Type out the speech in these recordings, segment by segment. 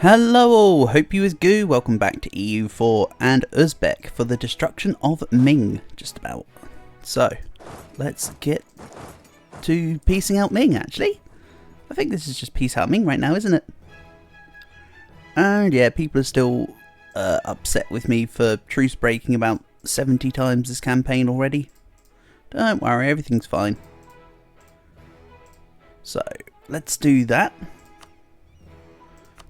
Hello all, hope you is good. Welcome back to EU4 and Uzbek for the destruction of Ming, just about. So, let's get to piecing out Ming actually. I think this is just peace out Ming right now, isn't it? And yeah, people are still upset with me for truce breaking about 70 times this campaign already. Don't worry, everything's fine. So, let's do that.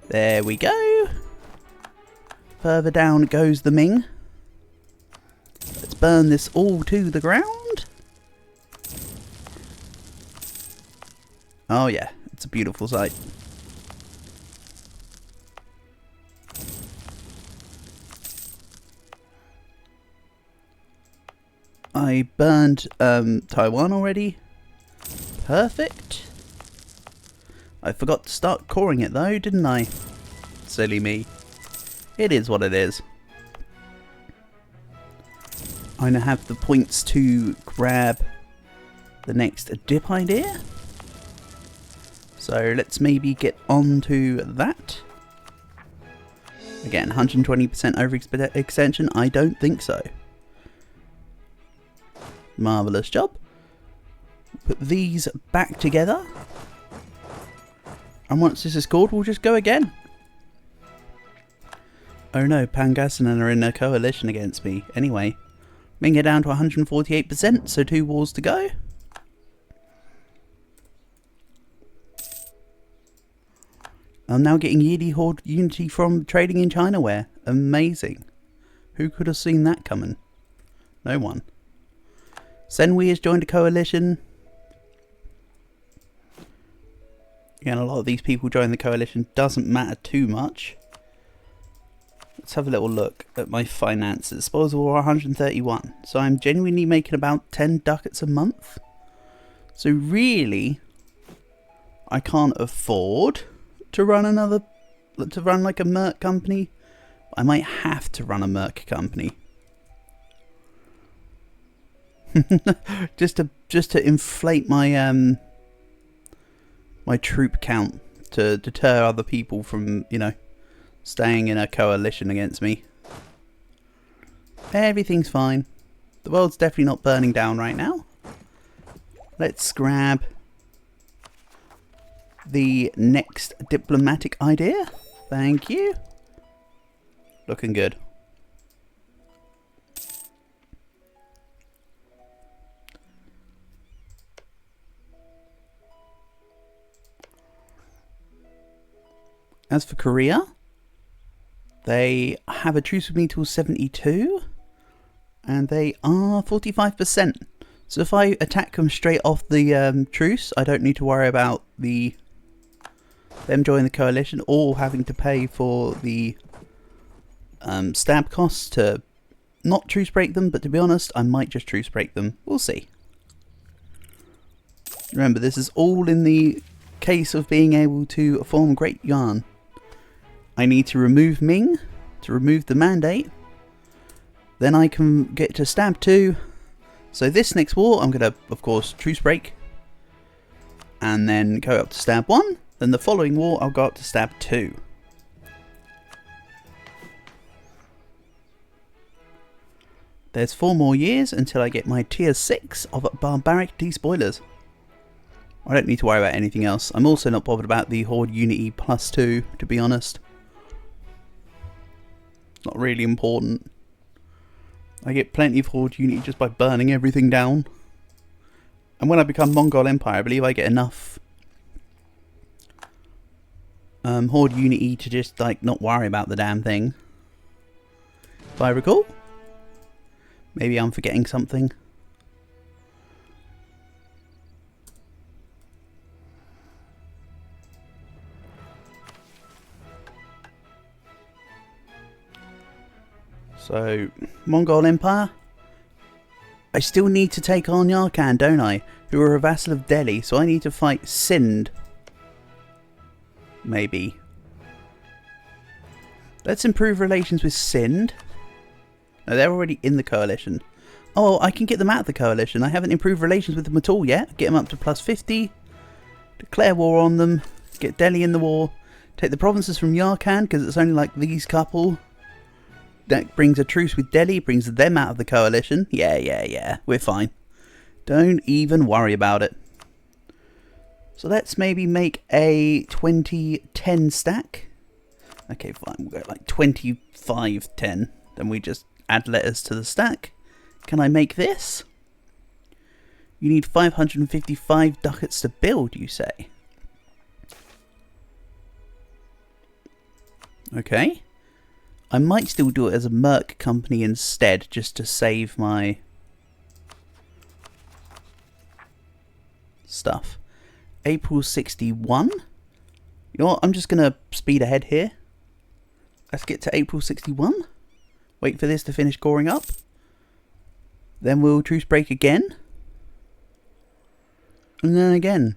There we go. Further down goes the Ming. Let's burn this all to the ground. Oh yeah, it's a beautiful sight. I burned Taiwan already. Perfect. I forgot to start coring it though, didn't I? Silly me. It is what it is. I now have the points to grab the next dip idea. So let's maybe get on to that. Again, 120% overextension? I don't think so. Marvellous job. Put these back together. And once this is called, we'll just go again. Oh no, Pangasinan are in a coalition against me. Anyway, Ming are down to 148%, so 2 wars to go. I'm now getting yearly horde unity from trading in Chinaware. Amazing. Who could have seen that coming? No one. Senwi has joined a coalition. Again, a lot of these people join the coalition. Doesn't matter too much. Let's have a little look at my finances. Spoils war 131. So I'm genuinely making about 10 ducats a month. So really, I can't afford to run like a merc company. I might have to run a merc company. just to inflate my my troop count to deter other people from, you know, staying in a coalition against me. Everything's fine. The world's definitely not burning down right now. Let's grab the next diplomatic idea. Thank you. Looking good. As for Korea, they have a truce with me till 72, and they are 45%. So if I attack them straight off the truce, I don't need to worry about them joining the coalition or having to pay for the stab costs to not truce break them. But to be honest, I might just truce break them. We'll see. Remember, this is all in the case of being able to form Great Yarn. I need to remove Ming, to remove the mandate. Then I can get to stab 2. So this next war, I'm going to, of course, truce break. And then go up to stab 1. Then the following war, I'll go up to stab 2. There's 4 more years until I get my tier 6 of barbaric despoilers. I don't need to worry about anything else. I'm also not bothered about the horde unity +2, to be honest. Not really important. I get plenty of horde unity just by burning everything down. And when I become Mongol Empire, I believe I get enough horde unity to just like not worry about the damn thing. If I recall. Maybe I'm forgetting something. So, Mongol Empire. I still need to take on Yarkand, don't I? Who are a vassal of Delhi, so I need to fight Sind. Maybe. Let's improve relations with Sind. No, they're already in the coalition. Oh, I can get them out of the coalition. I haven't improved relations with them at all yet. Get them up to +50. Declare war on them. Get Delhi in the war. Take the provinces from Yarkand, because it's only like these couple. That brings a truce with Delhi, brings them out of the coalition. Yeah, we're fine. Don't even worry about it. So let's maybe make a 2010 stack. Okay, fine, we'll go like 2510. Then we just add letters to the stack. Can I make this? You need 555 ducats to build, you say? Okay. I might still do it as a merc company instead, just to save my stuff. April 61. You know what? I'm just going to speed ahead here. Let's get to April 61. Wait for this to finish coring up. Then we'll truce break again. And then again.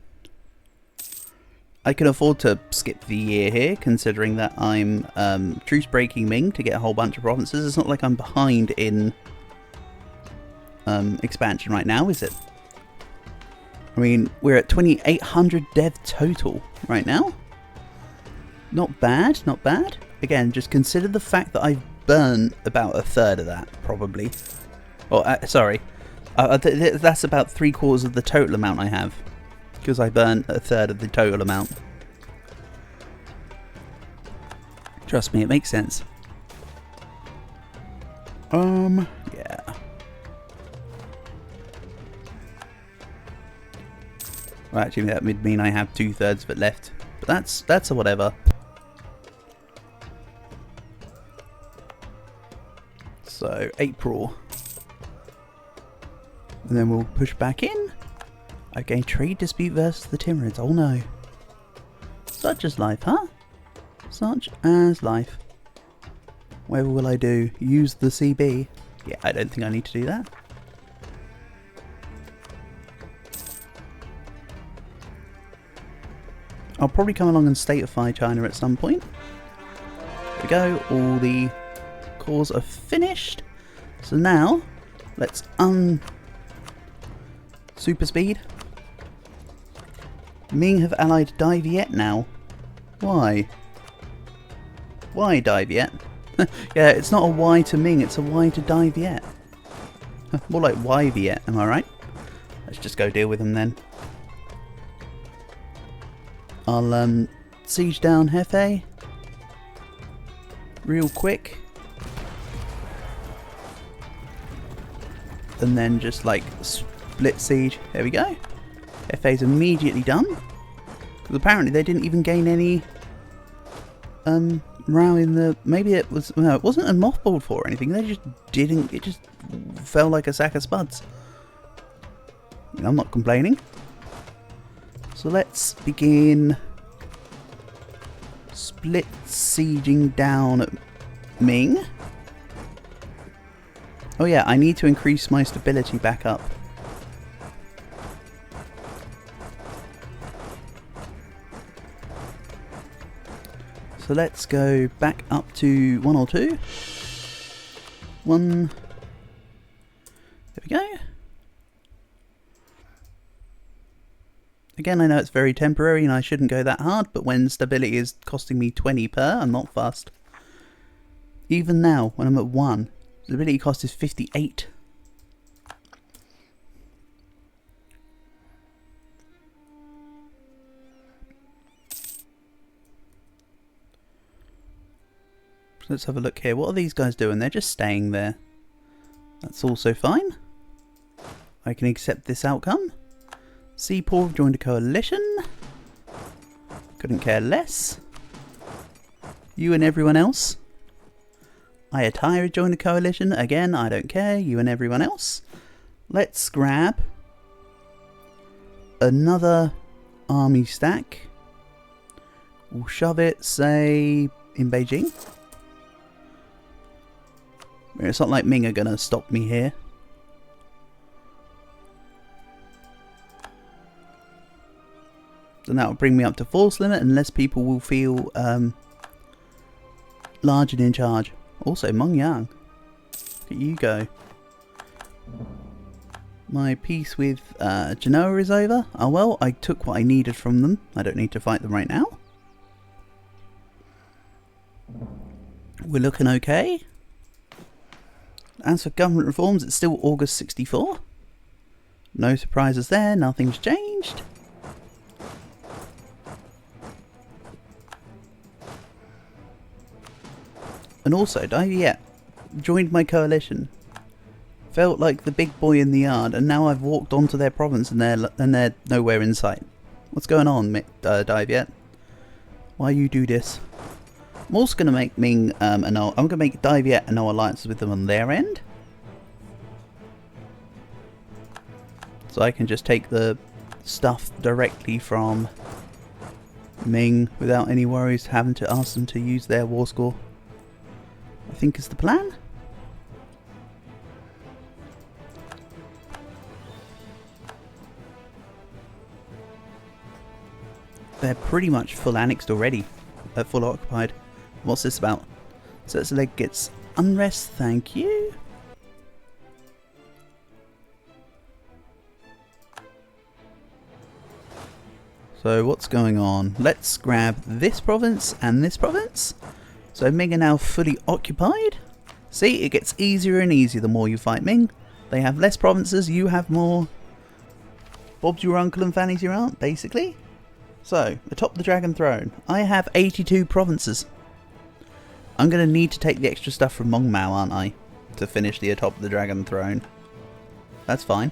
I can afford to skip the year here, considering that I'm truce breaking Ming to get a whole bunch of provinces. It's not like I'm behind in expansion right now, is it? I mean, we're at 2,800 dev total right now. Not bad, not bad. Again, just consider the fact that I've burned about a third of that, probably. Oh, sorry. That's about 3/4 of the total amount I have. Because I burned a third of the total amount. Trust me, it makes sense. Yeah. Well, actually, that would mean I have 2/3 of it left. But that's a whatever. So, April. And then we'll push back in. Okay, trade dispute versus the Timurids. Oh no. Such as life, huh? Such as life. Whatever will I do? Use the CB? Yeah, I don't think I need to do that. I'll probably come along and statify China at some point. There we go. All the cores are finished. So now, let's super speed. Ming have allied Dai Viet now. Why? Why Dai Viet? Yeah, it's not a Y to Ming, it's a Y to Dai Viet. More like Y Viet, am I right? Let's just go deal with them then. I'll siege down Hefei real quick. And then just like split siege. There we go. Hefei's immediately done. Because apparently they didn't even gain any row in the... Maybe it was... No, it wasn't a mothballed fort or anything. They just didn't... It just fell like a sack of spuds. I'm not complaining. So let's begin split sieging down Ming. Oh yeah, I need to increase my stability back up. So let's go back up to 1 or 2. 1. There we go. Again, I know it's very temporary and I shouldn't go that hard, but when stability is costing me 20 per, I'm not fussed. Even now, when I'm at 1, stability cost is 58. Let's have a look here. What are these guys doing? They're just staying there. That's also fine. I can accept this outcome. Seaport have joined a coalition. Couldn't care less. You and everyone else. Ayatollah joined a coalition. Again, I don't care. You and everyone else. Let's grab another army stack. We'll shove it, say, in Beijing. It's not like Ming are going to stop me here. And that will bring me up to force limit, and less people will feel large and in charge. Also, Mongyang. Look at you go. My peace with Genoa is over. Oh well, I took what I needed from them. I don't need to fight them right now. We're looking okay. As for government reforms, it's still August 64. No surprises there, nothing's changed. And also, Diviet joined my coalition. Felt like the big boy in the yard, and now I've walked onto their province and they're nowhere in sight. What's going on, Diviet? Why you do this? I'm also going to make Ming I'm going to make Diviet and no alliances with them on their end. So I can just take the stuff directly from Ming without any worries having to ask them to use their war score. I think is the plan. They're pretty much full annexed already. Full occupied. What's this about? Leg gets unrest, thank you. So what's going on? Let's grab this province and this province. So Ming are now fully occupied. See, it gets easier and easier the more you fight Ming. They have less provinces, you have more. Bob's your uncle and Fanny's your aunt, basically. So, atop the Dragon Throne, I have 82 provinces. I'm going to need to take the extra stuff from Mong Mao, aren't I? To finish the atop the Dragon Throne. That's fine.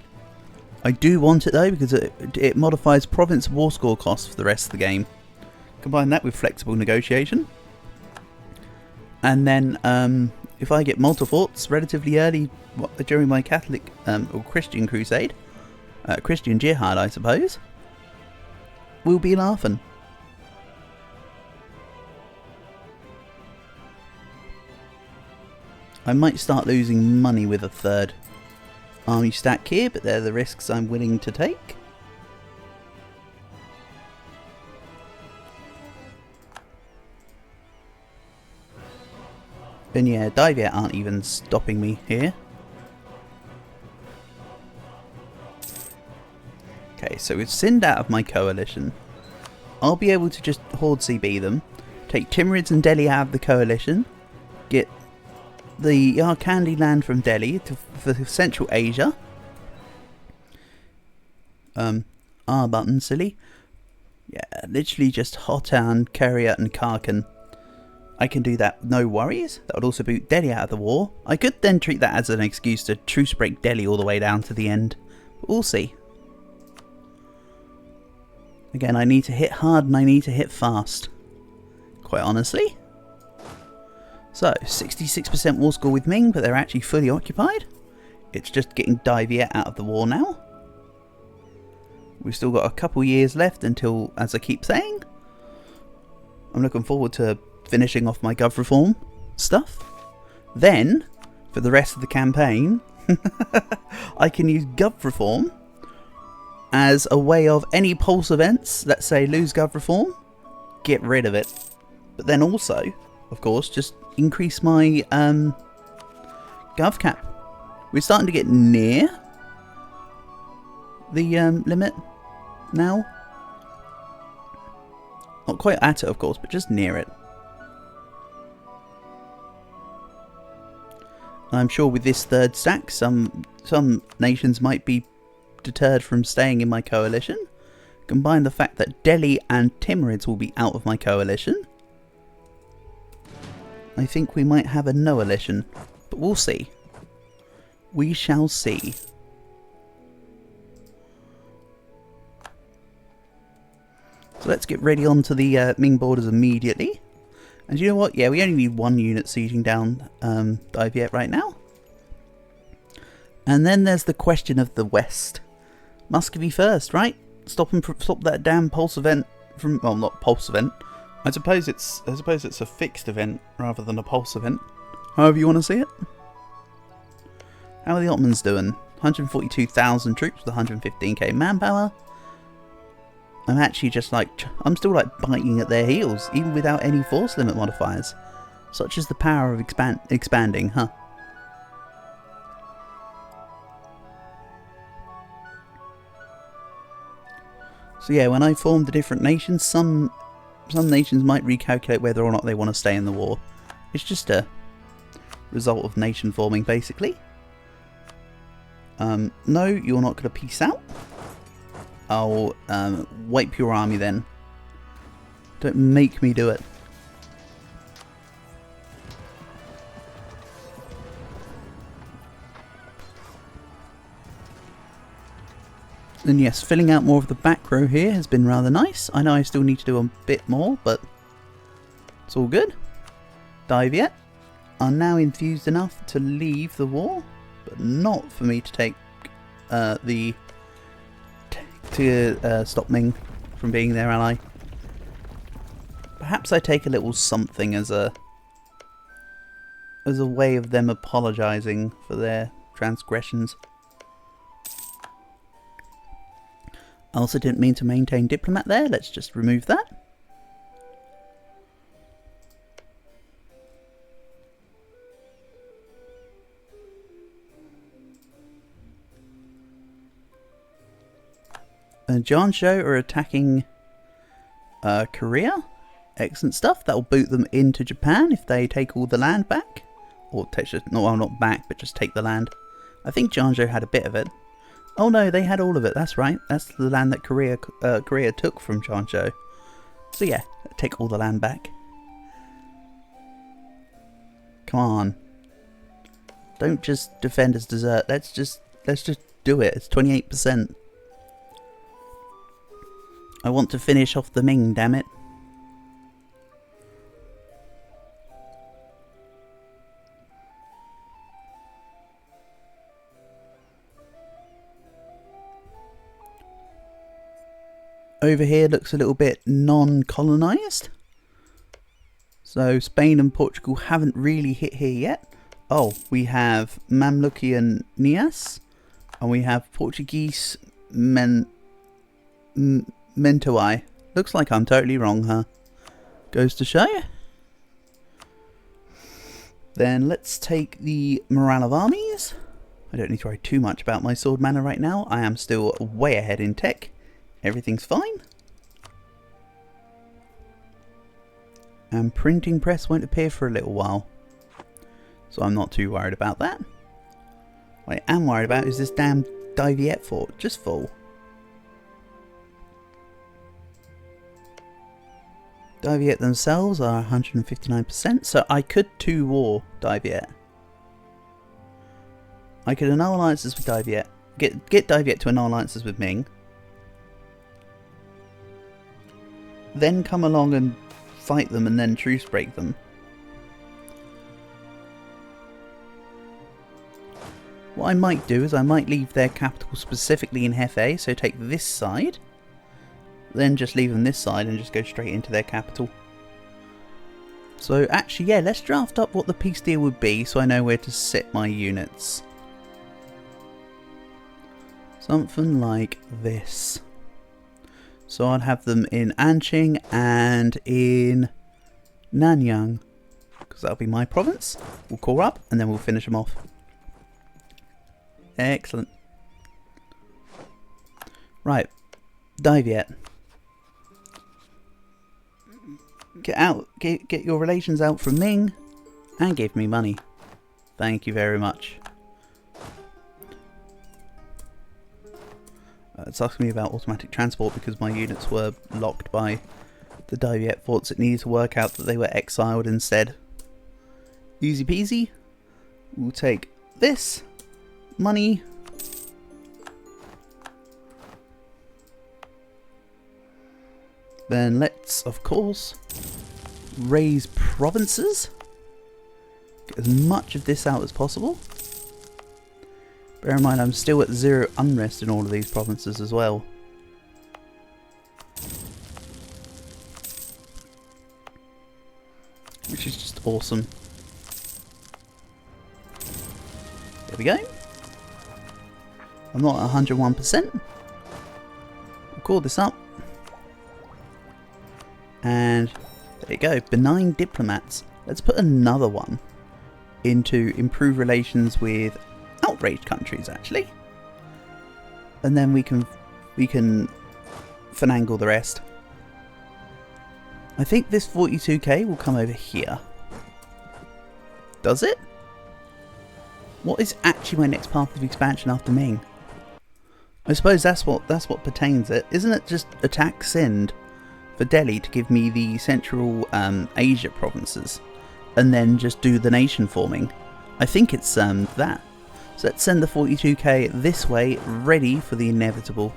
I do want it though, because it modifies province war score costs for the rest of the game. Combine that with flexible negotiation. And then, if I get multi-forts relatively early during my Catholic or Christian crusade, Christian jihad I suppose, we'll be laughing. I might start losing money with a third army stack here, but they're the risks I'm willing to take. And yeah, Diviet aren't even stopping me here. Okay, so with Sind out of my coalition, I'll be able to just horde CB them, take Timurids and Delhi out of the coalition, get the Yarkandi land from Delhi for Central Asia. R button, silly. Yeah, literally just Hotan, Kariat and Karkan. I can do that, no worries. That would also boot Delhi out of the war. I could then treat that as an excuse to truce break Delhi all the way down to the end. But we'll see. Again, I need to hit hard and I need to hit fast. Quite honestly. So, 66% war score with Ming, but they're actually fully occupied. It's just getting Diviet out of the war now. We've still got a couple years left until, as I keep saying, I'm looking forward to finishing off my gov reform stuff. Then, for the rest of the campaign, I can use gov reform as a way of any pulse events, let's say lose gov reform, get rid of it. But then also, of course, just increase my gov cap. We're starting to get near the limit now. Not quite at it, of course, but just near it. I'm sure with this third stack, some nations might be deterred from staying in my coalition. Combine the fact that Delhi and Timurids will be out of my coalition, I think we might have a no-alition, but we'll see. We shall see. So let's get ready onto the Ming borders immediately. And you know what? Yeah, we only need one unit sieging down Diviet right now. And then there's the question of the West. Muscovy first, right? Stop that damn pulse event from, well, not pulse event. I suppose it's a fixed event rather than a pulse event. However you want to see it. How are the Ottomans doing? 142,000 troops with 115k manpower. I'm actually just like, I'm still like biting at their heels, even without any force limit modifiers. Such is the power of expanding, huh? So yeah, when I formed the different nations, some some nations might recalculate whether or not they want to stay in the war. It's just a result of nation forming, basically. No, you're not going to peace out. I'll wipe your army then. Don't make me do it. And yes, filling out more of the back row here has been rather nice. I know I still need to do a bit more, but it's all good. Diviet are now enthused enough to leave the war, but not for me to take stop Ming from being their ally. Perhaps I take a little something as a way of them apologising for their transgressions. I also didn't mean to maintain diplomat there. Let's just remove that. And Jiangzhou are attacking Korea. Excellent stuff. That will boot them into Japan if they take all the land back. Or take, not back, but just take the land. I think Jiangzhou had a bit of it. Oh no, they had all of it. That's right. That's the land that Korea took from Jiangzhou. So yeah, take all the land back. Come on. Don't just defend as desert. Let's just do it. It's 28%. I want to finish off the Ming, damn it. Over here looks a little bit non-colonised. So Spain and Portugal haven't really hit here yet. Oh, we have Mamlukian Nias. And we have Portuguese Mentoi. Looks like I'm totally wrong, huh? Goes to show. Then let's take the morale of armies. I don't need to worry too much about my sword mana right now. I am still way ahead in tech. Everything's fine. And printing press won't appear for a little while. So I'm not too worried about that. What I am worried about is this damn Diviet fort. Just full. Diviet themselves are 159%. So I could 2-war Diviet. I could annul alliances with Diviet. Get Diviet to annul alliances with Ming. Then come along and fight them and then truce break them. What I might do is I might leave their capital specifically in Hefei, so take this side. Then just leave them this side and just go straight into their capital. So actually, yeah, let's draft up what the peace deal would be so I know where to sit my units. Something like this. So I'd have them in Anqing and in Nanyang, because that'll be my province. We'll core up and then we'll finish them off. Excellent. Right, Diviet. Get out, get your relations out from Ming, and give me money. Thank you very much. It's asking me about automatic transport because my units were locked by the Diviet forts. It needed to work out that they were exiled instead. Easy peasy. We'll take this. Money. Then let's, of course, raise provinces. Get as much of this out as possible. Bear in mind, I'm still at 0 unrest in all of these provinces as well. Which is just awesome. There we go. I'm not at 101%. We'll call this up. And there you go. Benign diplomats. Let's put another one into improve relations with outraged countries, actually, and then we can finagle the rest. I think this 42k will come over here. Does it? What is actually my next path of expansion after Ming? I suppose that's what pertains it. Isn't it just attack Sind for Delhi to give me the Central Asia provinces, and then just do the nation forming? I think it's that. So let's send the 42k this way, ready for the inevitable.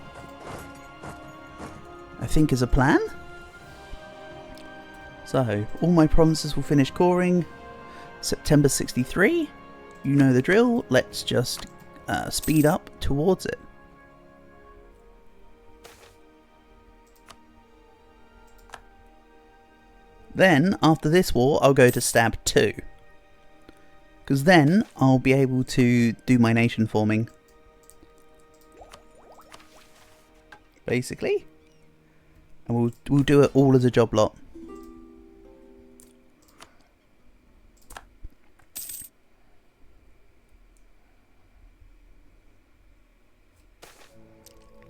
I think is a plan. So all my provinces will finish coring. September 63. You know the drill. Let's just speed up towards it. Then, after this war, I'll go to Stab 2. Because then, I'll be able to do my nation forming. Basically. And we'll do it all as a job lot.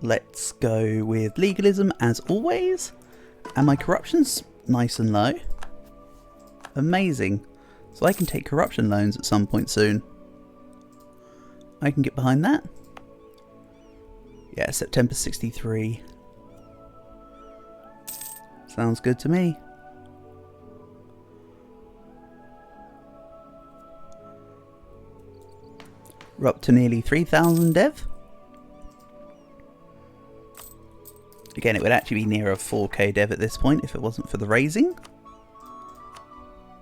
Let's go with legalism as always. And my corruption's nice and low. Amazing. So I can take corruption loans at some point soon. I can get behind that. Yeah, September 63. Sounds good to me. We're up to nearly 3,000 dev. Again, it would actually be nearer 4k dev at this point if it wasn't for the raising.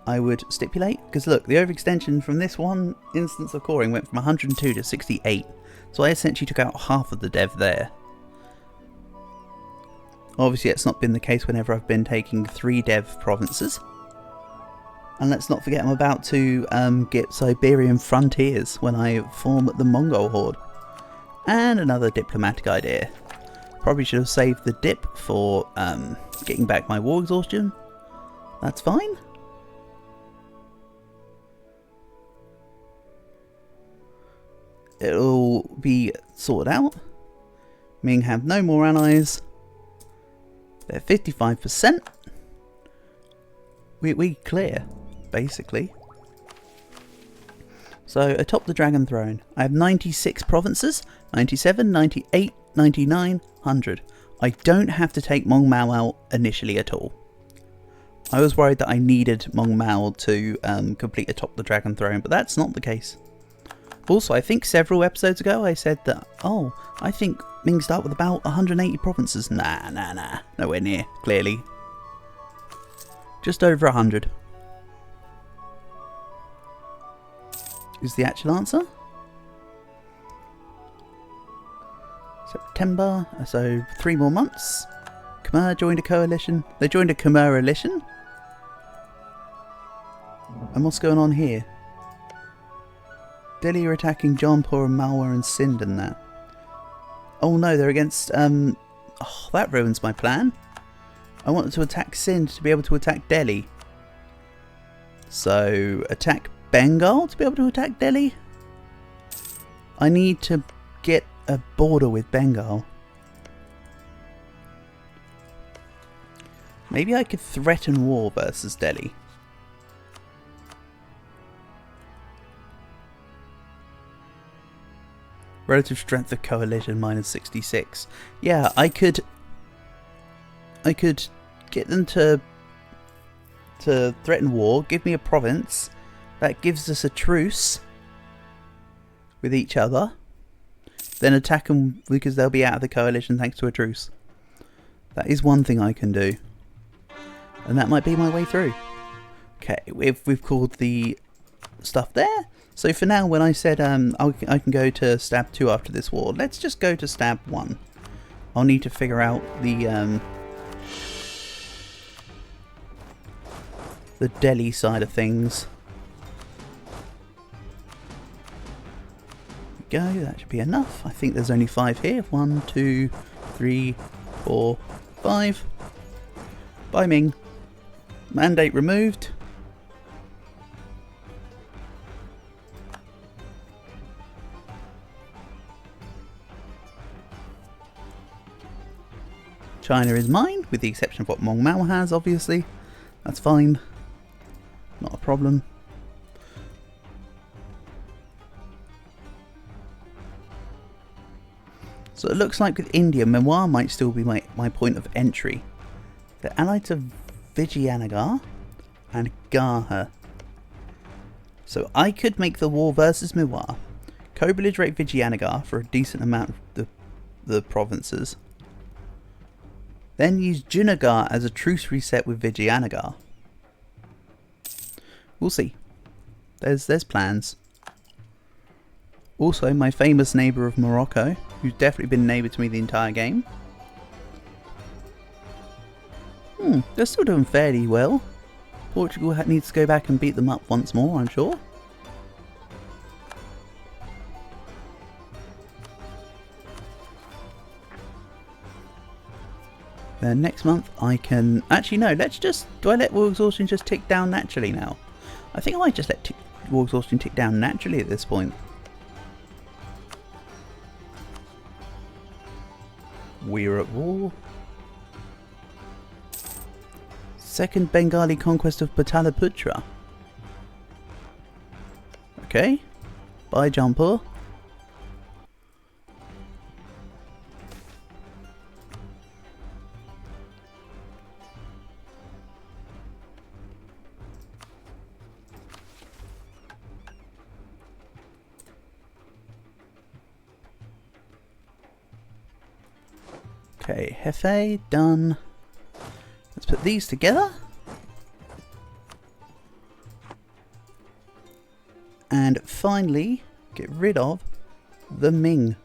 I would stipulate, because look, the overextension from this one instance of coring went from 102 to 68. So I essentially took out half of the dev there. Obviously it's not been the case whenever I've been taking 3 dev provinces. And let's not forget I'm about to get Siberian frontiers when I form the Mongol horde. And another diplomatic idea. Probably should have saved the dip for getting back my war exhaustion. That's fine. It'll be sorted out. Ming have no more allies. They're 55%. We clear, basically. So atop the Dragon Throne, I have 96 provinces, 97, 98, 99, 100. I don't have to take Mong Mao out initially at all. I was worried that I needed Mong Mao to complete atop the Dragon Throne, but that's not the case. Also, I think several episodes ago I said that, oh, I think Ming start with about 180 provinces. Nah. Nowhere near, clearly. Just over 100. Is the actual answer? September, so 3 more months. Khmer joined a coalition. They joined a Khmer-alition. And what's going on here? Delhi are attacking Jaunpur and Malwa and Sind and that. Oh no, they're against... oh, that ruins my plan. I wanted to attack Sind to be able to attack Delhi. So, attack Bengal to be able to attack Delhi? I need to get a border with Bengal. Maybe I could threaten war versus Delhi. Relative strength of coalition minus 66. Yeah, I could get them to threaten war, give me a province. That gives us a truce with each other. Then attack them because they'll be out of the coalition thanks to a truce. That is one thing I can do. And that might be my way through. Okay, we've called the stuff there. So for now, when I said I can go to Stab 2 after this war, let's just go to Stab 1. I'll need to figure out the Delhi side of things. There we go, that should be enough. I think there's only 5 here. 1, 2, 3, 4, 5. Bye Ming. Mandate removed. China is mine, with the exception of what Mong Mao has, obviously. That's fine. Not a problem. So it looks like with India, Memey might still be my point of entry. They're allied to Vijayanagar and Garha. So I could make the war versus Memey, co-belligerate Vijayanagar for a decent amount of the provinces. Then use Junagadh as a truce reset with Vijayanagar. We'll see. There's plans. Also, my famous neighbour of Morocco, who's definitely been neighbour to me the entire game. They're still doing fairly well. Portugal needs to go back and beat them up once more, I'm sure. Then next month I can... Actually no, let's just... Do I let War Exhaustion just tick down naturally now? I think I might just let War Exhaustion tick down naturally at this point. We're at war. Second Bengali conquest of Pataliputra. Okay. Bye, Jampur. Okay, Hefe, done. Let's put these together. And finally, get rid of the Ming.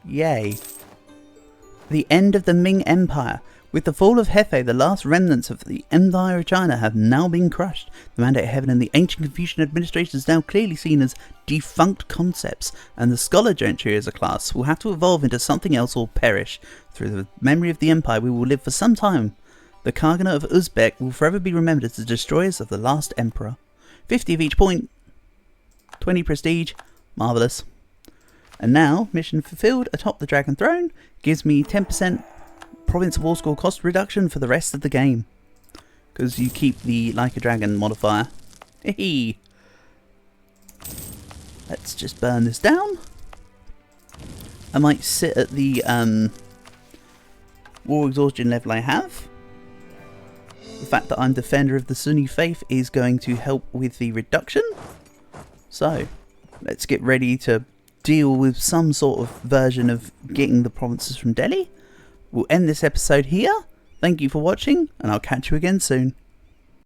Yay. The end of the Ming Empire. With the fall of Hefe, the last remnants of the Empire of China have now been crushed. The Mandate of Heaven and the ancient Confucian administration is now clearly seen as defunct concepts, and the scholar gentry as a class will have to evolve into something else or perish. Through the memory of the Empire, we will live for some time. The Khaganate of Uzbek will forever be remembered as the destroyers of the last emperor. 50 of each point. 20 prestige. Marvellous. And now, mission fulfilled atop the Dragon Throne gives me 10% province war score cost reduction for the rest of the game. Because you keep the Like a Dragon modifier. Hehe. Let's just burn this down. I might sit at the war exhaustion level I have. The fact that I'm Defender of the Sunni Faith is going to help with the reduction. So, let's get ready to deal with some sort of version of getting the provinces from Delhi. We'll end this episode here. Thank you for watching, and I'll catch you again soon.